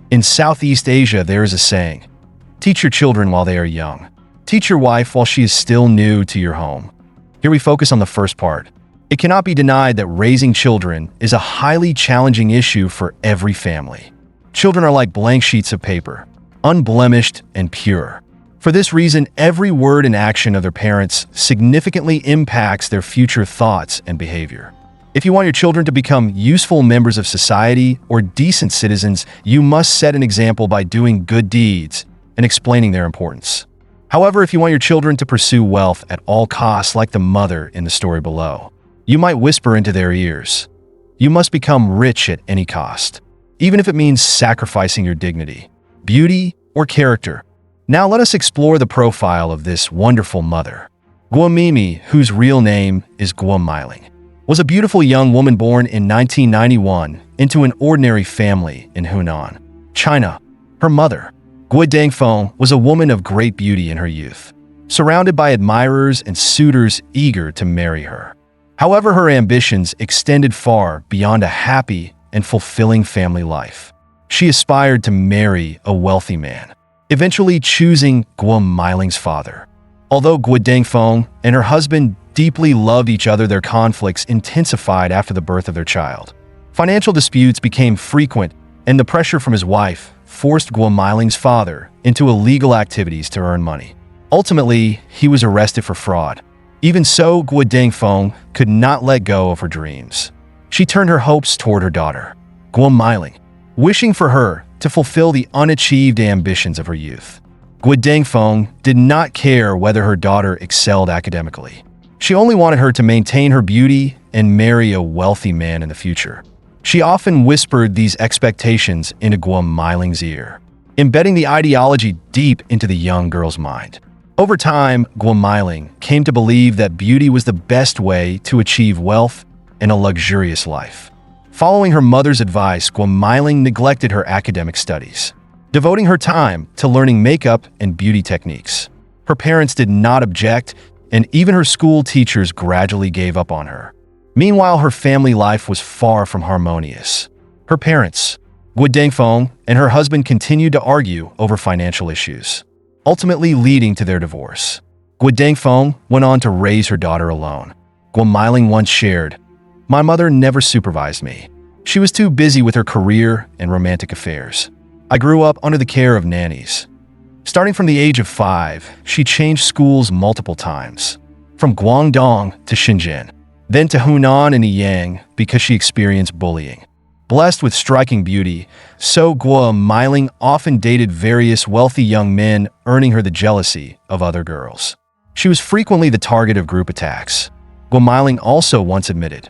In Southeast Asia, there is a saying, teach your children while they are young. Teach your wife while she is still new to your home. Here we focus on the first part. It cannot be denied that raising children is a highly challenging issue for every family. Children are like blank sheets of paper, unblemished and pure. For this reason, every word and action of their parents significantly impacts their future thoughts and behavior. If you want your children to become useful members of society or decent citizens, you must set an example by doing good deeds and explaining their importance. However, if you want your children to pursue wealth at all costs like the mother in the story below, you might whisper into their ears, you must become rich at any cost, even if it means sacrificing your dignity, beauty, or character. Now let us explore the profile of this wonderful mother. Guo Meimei, whose real name is Guo Meimei, was a beautiful young woman born in 1991 into an ordinary family in Hunan, China. Her mother, Guo Dangfeng, was a woman of great beauty in her youth, surrounded by admirers and suitors eager to marry her. However, her ambitions extended far beyond a happy and fulfilling family life. She aspired to marry a wealthy man, eventually choosing Guo Meiling's father. Although Guo Dangfeng and her husband deeply loved each other, their conflicts intensified after the birth of their child. Financial disputes became frequent, and the pressure from his wife forced Guo Meiling's father into illegal activities to earn money. Ultimately, he was arrested for fraud. Even so, Guo Dangfeng could not let go of her dreams. She turned her hopes toward her daughter, Guo Meiling, wishing for her to fulfill the unachieved ambitions of her youth. Guo Dangfeng did not care whether her daughter excelled academically. She only wanted her to maintain her beauty and marry a wealthy man in the future. She often whispered these expectations into Guo Meiling's ear, embedding the ideology deep into the young girl's mind. Over time, Guo Meiling came to believe that beauty was the best way to achieve wealth and a luxurious life. Following her mother's advice, Guo Meiling neglected her academic studies, devoting her time to learning makeup and beauty techniques. Her parents did not object, and even her school teachers gradually gave up on her. Meanwhile, her family life was far from harmonious. Her parents, Guo Dangfeng and her husband, continued to argue over financial issues, ultimately leading to their divorce. Guo Dangfeng went on to raise her daughter alone. Guo Meiling once shared, "My mother never supervised me. She was too busy with her career and romantic affairs. I grew up under the care of nannies." Starting from the age of 5, she changed schools multiple times, from Guangdong to Shenzhen, then to Hunan and Yang because she experienced bullying. Blessed with striking beauty, so Guo Meiling often dated various wealthy young men, earning her the jealousy of other girls. She was frequently the target of group attacks. Guo Meiling also once admitted,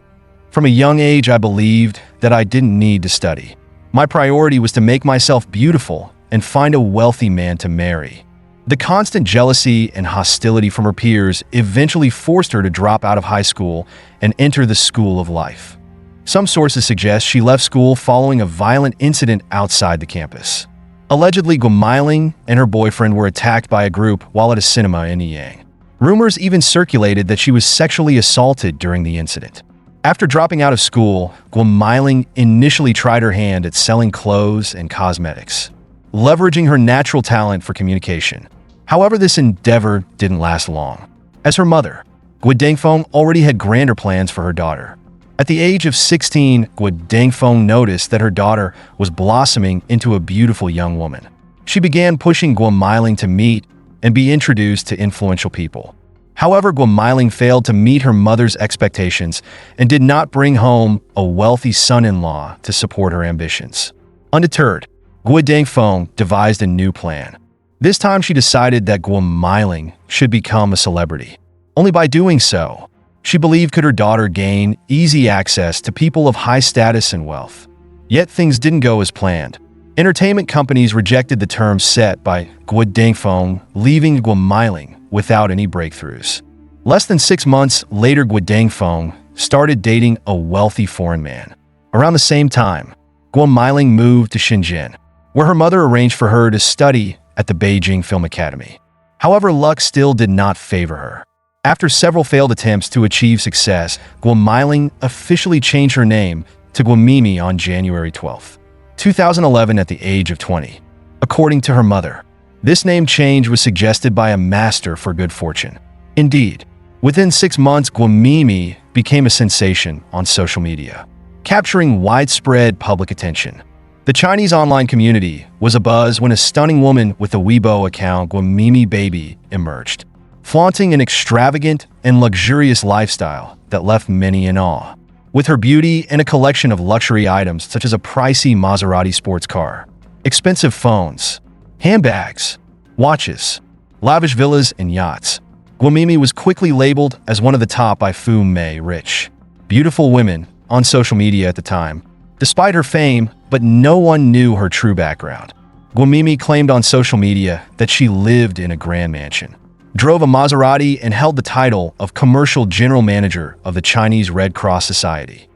"From a young age, I believed that I didn't need to study. My priority was to make myself beautiful and find a wealthy man to marry." The constant jealousy and hostility from her peers eventually forced her to drop out of high school and enter the school of life. Some sources suggest she left school following a violent incident outside the campus. Allegedly, Guo Meiling and her boyfriend were attacked by a group while at a cinema in Yang. Rumors even circulated that she was sexually assaulted during the incident. After dropping out of school, Guo Meiling initially tried her hand at selling clothes and cosmetics, leveraging her natural talent for communication. However, this endeavor didn't last long. As her mother, Guo Dangfeng already had grander plans for her daughter. At the age of 16, Guo Dangfeng noticed that her daughter was blossoming into a beautiful young woman. She began pushing Guo Meiling to meet and be introduced to influential people. However, Guo Meiling failed to meet her mother's expectations and did not bring home a wealthy son-in-law to support her ambitions. Undeterred, Guo Dangfeng devised a new plan. This time she decided that Guo Meiling should become a celebrity. Only by doing so, she believed could her daughter gain easy access to people of high status and wealth. Yet things didn't go as planned. Entertainment companies rejected the terms set by Guo Dangfeng, leaving Guo Meiling without any breakthroughs. Less than 6 months later, Guo Dangfeng started dating a wealthy foreign man. Around the same time, Guo Meiling moved to Shenzhen, where her mother arranged for her to study at the Beijing Film Academy. However, luck still did not favor her. After several failed attempts to achieve success, Guo Meiling officially changed her name to Guo Meimei on January 12th. 2011 at the age of 20. According to her mother, this name change was suggested by a master for good fortune. Indeed, within 6 months, Guo Meimei became a sensation on social media, capturing widespread public attention. The Chinese online community was abuzz when a stunning woman with a Weibo account, Guo Meimei Baby, emerged, flaunting an extravagant and luxurious lifestyle that left many in awe. With her beauty and a collection of luxury items such as a pricey Maserati sports car, expensive phones, handbags, watches, lavish villas, and yachts, Guo Meimei was quickly labeled as one of the top by Fu Mei rich, beautiful women on social media at the time. Despite her fame, but no one knew her true background. Guo Meimei claimed on social media that she lived in a grand mansion, drove a Maserati, and held the title of Commercial General Manager of the Chinese Red Cross Society.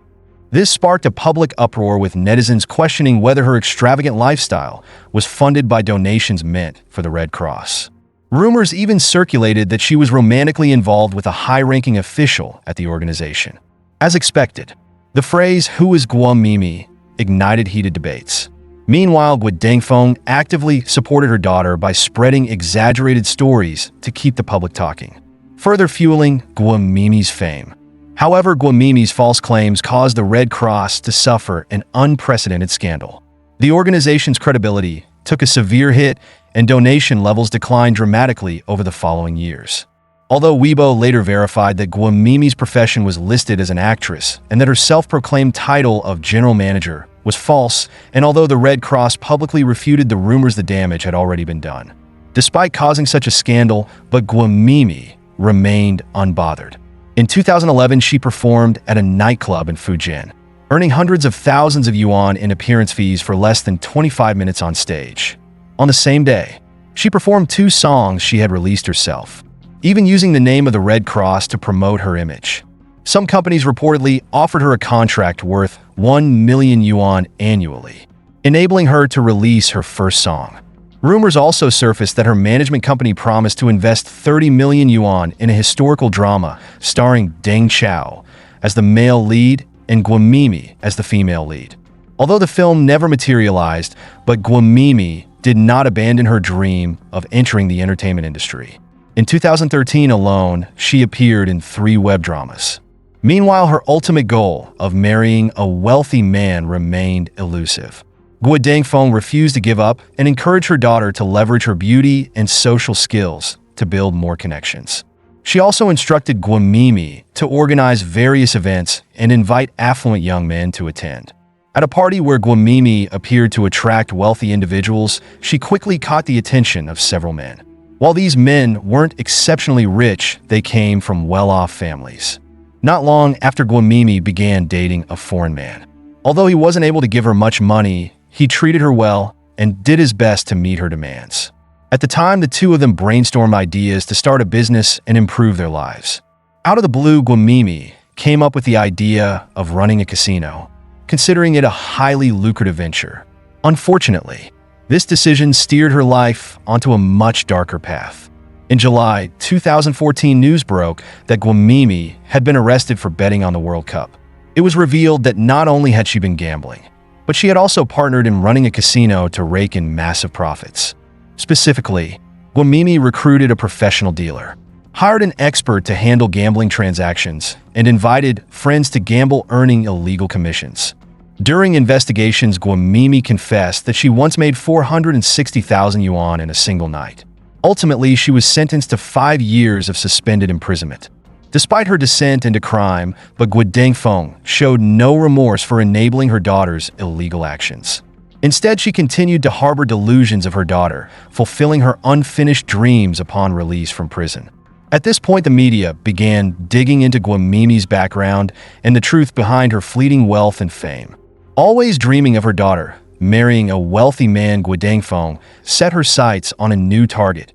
This sparked a public uproar with netizens questioning whether her extravagant lifestyle was funded by donations meant for the Red Cross. Rumors even circulated that she was romantically involved with a high-ranking official at the organization. As expected, the phrase, "Who is Guo Meimei?" ignited heated debates. Meanwhile, Guo Dengfeng actively supported her daughter by spreading exaggerated stories to keep the public talking, further fueling Guo Meimei's fame. However, Guo Meimei's false claims caused the Red Cross to suffer an unprecedented scandal. The organization's credibility took a severe hit, and donation levels declined dramatically over the following years. Although Weibo later verified that Guo Meimei's profession was listed as an actress and that her self-proclaimed title of general manager was false, and although the Red Cross publicly refuted the rumors, the damage had already been done. Despite causing such a scandal, but Guo Meimei remained unbothered. In 2011, she performed at a nightclub in Fujian, earning hundreds of thousands of yuan in appearance fees for less than 25 minutes on stage. On the same day, she performed 2 songs she had released herself, even using the name of the Red Cross to promote her image. Some companies reportedly offered her a contract worth 1 million yuan annually, enabling her to release her first song. Rumors also surfaced that her management company promised to invest 30 million yuan in a historical drama starring Deng Chao as the male lead and Guo Meimei as the female lead. Although the film never materialized, but Guo Meimei did not abandon her dream of entering the entertainment industry. In 2013 alone, she appeared in 3 web dramas. Meanwhile, her ultimate goal of marrying a wealthy man remained elusive. Guo Dengfeng refused to give up and encouraged her daughter to leverage her beauty and social skills to build more connections. She also instructed Guo Meimei to organize various events and invite affluent young men to attend. At a party where Guo Meimei appeared to attract wealthy individuals, she quickly caught the attention of several men. While these men weren't exceptionally rich, they came from well-off families. Not long after Guo Meimei began dating a foreign man. Although he wasn't able to give her much money, he treated her well and did his best to meet her demands. At the time, the two of them brainstormed ideas to start a business and improve their lives. Out of the blue, Guo Meimei came up with the idea of running a casino, considering it a highly lucrative venture. Unfortunately, this decision steered her life onto a much darker path. In July 2014, news broke that Guo Meimei had been arrested for betting on the World Cup. It was revealed that not only had she been gambling, but she had also partnered in running a casino to rake in massive profits. Specifically, Guo Meimei recruited a professional dealer, hired an expert to handle gambling transactions, and invited friends to gamble, earning illegal commissions. During investigations, Guo Meimei confessed that she once made 460,000 yuan in a single night. Ultimately, she was sentenced to 5 years of suspended imprisonment. Despite her descent into crime, but Guo Dengfeng showed no remorse for enabling her daughter's illegal actions. Instead, she continued to harbor delusions of her daughter, fulfilling her unfinished dreams upon release from prison. At this point, the media began digging into Guo Meimei's background and the truth behind her fleeting wealth and fame. Always dreaming of her daughter marrying a wealthy man, Guo Dengfeng set her sights on a new target,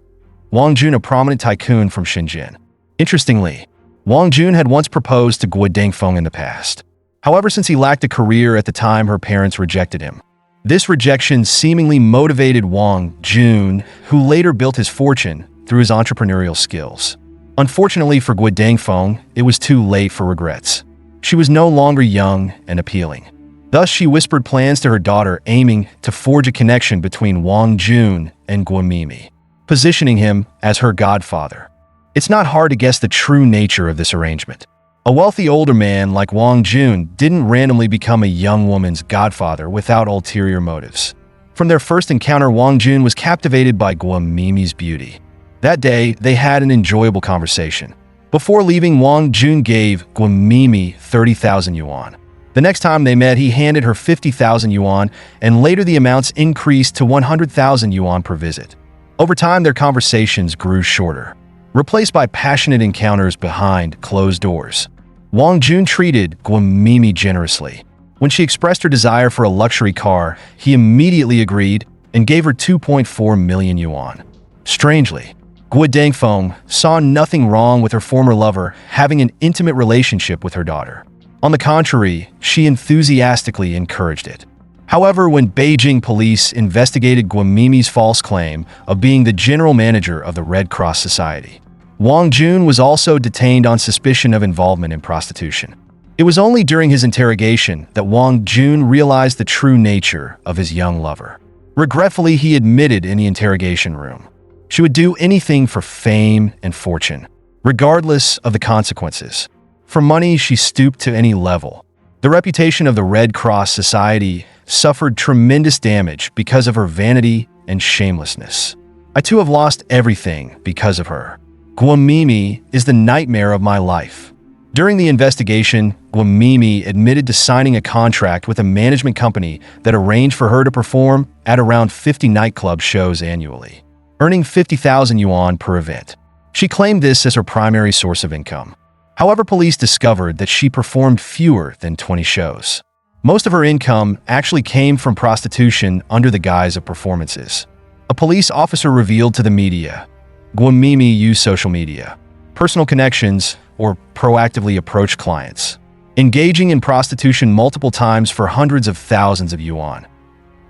Wang Jun, a prominent tycoon from Shenzhen. Interestingly, Wang Jun had once proposed to Guo Dengfeng in the past. However, since he lacked a career at the time, her parents rejected him. This rejection seemingly motivated Wang Jun, who later built his fortune through his entrepreneurial skills. Unfortunately for Guo Dengfeng, it was too late for regrets. She was no longer young and appealing. Thus, she whispered plans to her daughter, aiming to forge a connection between Wang Jun and Guo Meimei, positioning him as her godfather. It's not hard to guess the true nature of this arrangement. A wealthy older man like Wang Jun didn't randomly become a young woman's godfather without ulterior motives. From their first encounter, Wang Jun was captivated by Guo Meimei's beauty. That day, they had an enjoyable conversation. Before leaving, Wang Jun gave Guo Meimei 30,000 yuan. The next time they met, he handed her 50,000 yuan, and later the amounts increased to 100,000 yuan per visit. Over time, their conversations grew shorter, replaced by passionate encounters behind closed doors. Wang Jun treated Guo Meimei generously. When she expressed her desire for a luxury car, he immediately agreed and gave her 2.4 million yuan. Strangely, Guo Dengfeng saw nothing wrong with her former lover having an intimate relationship with her daughter. On the contrary, she enthusiastically encouraged it. However, when Beijing police investigated Guo Meimei's false claim of being the general manager of the Red Cross Society, Wang Jun was also detained on suspicion of involvement in prostitution. It was only during his interrogation that Wang Jun realized the true nature of his young lover. Regretfully, he admitted in the interrogation room, she would do anything for fame and fortune, regardless of the consequences. For money, she stooped to any level. The reputation of the Red Cross Society suffered tremendous damage because of her vanity and shamelessness. I too have lost everything because of her. Guo Meimei is the nightmare of my life. During the investigation, Guo Meimei admitted to signing a contract with a management company that arranged for her to perform at around 50 nightclub shows annually, earning 50,000 yuan per event. She claimed this as her primary source of income. However, police discovered that she performed fewer than 20 shows. Most of her income actually came from prostitution under the guise of performances. A police officer revealed to the media, Guo Meimei used social media, personal connections, or proactively approach clients, engaging in prostitution multiple times for hundreds of thousands of yuan.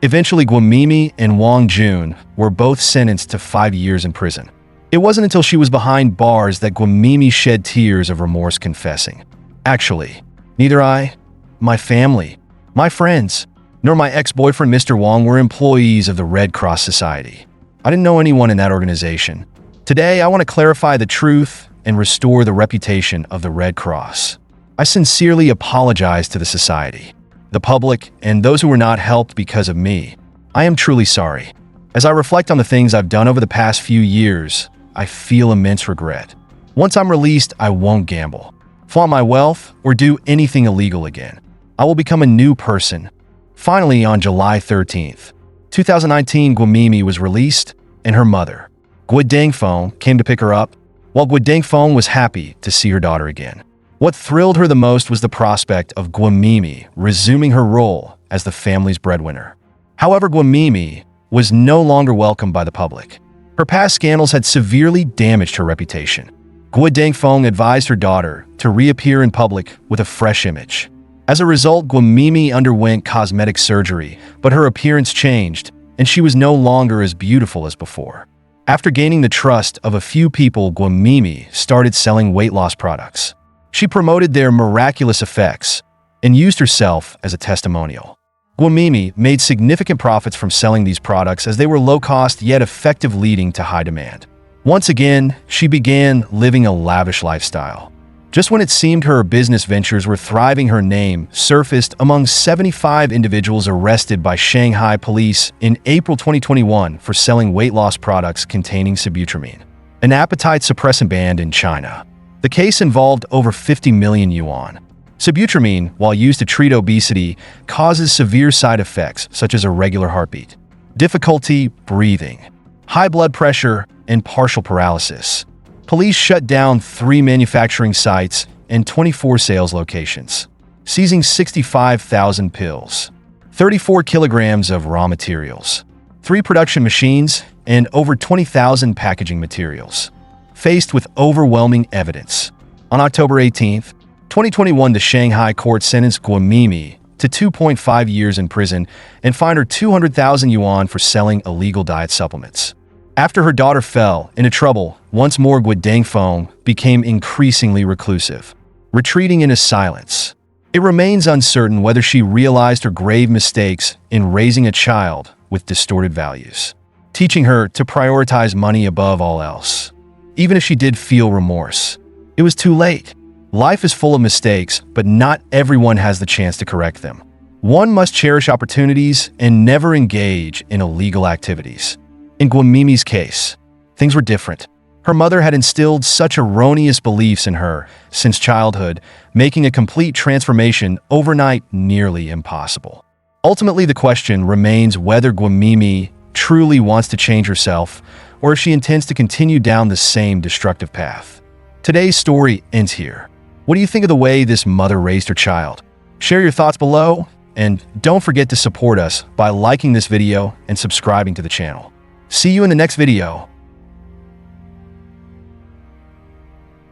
Eventually, Guo Meimei and Wang Jun were both sentenced to 5 years in prison. It wasn't until she was behind bars that Guo Meimei shed tears of remorse, confessing, "Actually, neither I, my family, my friends, nor my ex-boyfriend Mr. Wang were employees of the Red Cross Society. I didn't know anyone in that organization. Today, I want to clarify the truth and restore the reputation of the Red Cross. I sincerely apologize to the society, the public, and those who were not helped because of me. I am truly sorry. As I reflect on the things I've done over the past few years, I feel immense regret. Once I'm released, I won't gamble, flaunt my wealth, or do anything illegal again. I will become a new person." Finally, on July 13th, 2019, Guo Meimei was released, and her mother, Guo Dengfeng, came to pick her up. While Guo Dengfeng was happy to see her daughter again, what thrilled her the most was the prospect of Guo Meimei resuming her role as the family's breadwinner. However, Guo Meimei was no longer welcomed by the public. Her past scandals had severely damaged her reputation. Guo Dengfeng advised her daughter to reappear in public with a fresh image. As a result, Guo Meimei underwent cosmetic surgery, but her appearance changed, and she was no longer as beautiful as before. After gaining the trust of a few people, Guo Meimei started selling weight loss products. She promoted their miraculous effects and used herself as a testimonial. Guo Meimei made significant profits from selling these products as they were low-cost yet effective, leading to high demand. Once again, she began living a lavish lifestyle. Just when it seemed her business ventures were thriving, her name surfaced among 75 individuals arrested by Shanghai police in April 2021 for selling weight loss products containing sibutramine, an appetite suppressant banned in China. The case involved over 50 million yuan. Sibutramine, while used to treat obesity, causes severe side effects such as irregular heartbeat, difficulty breathing, high blood pressure, and partial paralysis. Police shut down 3 manufacturing sites and 24 sales locations, seizing 65,000 pills, 34 kilograms of raw materials, 3 production machines, and over 20,000 packaging materials. Faced with overwhelming evidence, on October 18th, 2021, the Shanghai court sentenced Guo Meimei to 2.5 years in prison and fined her 200,000 yuan for selling illegal diet supplements. After her daughter fell into trouble, once more Guo Dengfeng became increasingly reclusive, retreating into silence. It remains uncertain whether she realized her grave mistakes in raising a child with distorted values, teaching her to prioritize money above all else. Even if she did feel remorse, it was too late. Life is full of mistakes, but not everyone has the chance to correct them. One must cherish opportunities and never engage in illegal activities. In Guo Meimei's case, things were different. Her mother had instilled such erroneous beliefs in her since childhood, making a complete transformation overnight nearly impossible. Ultimately, the question remains whether Guo Meimei truly wants to change herself or if she intends to continue down the same destructive path. Today's story ends here. What do you think of the way this mother raised her child? Share your thoughts below, and don't forget to support us by liking this video and subscribing to the channel. See you in the next video.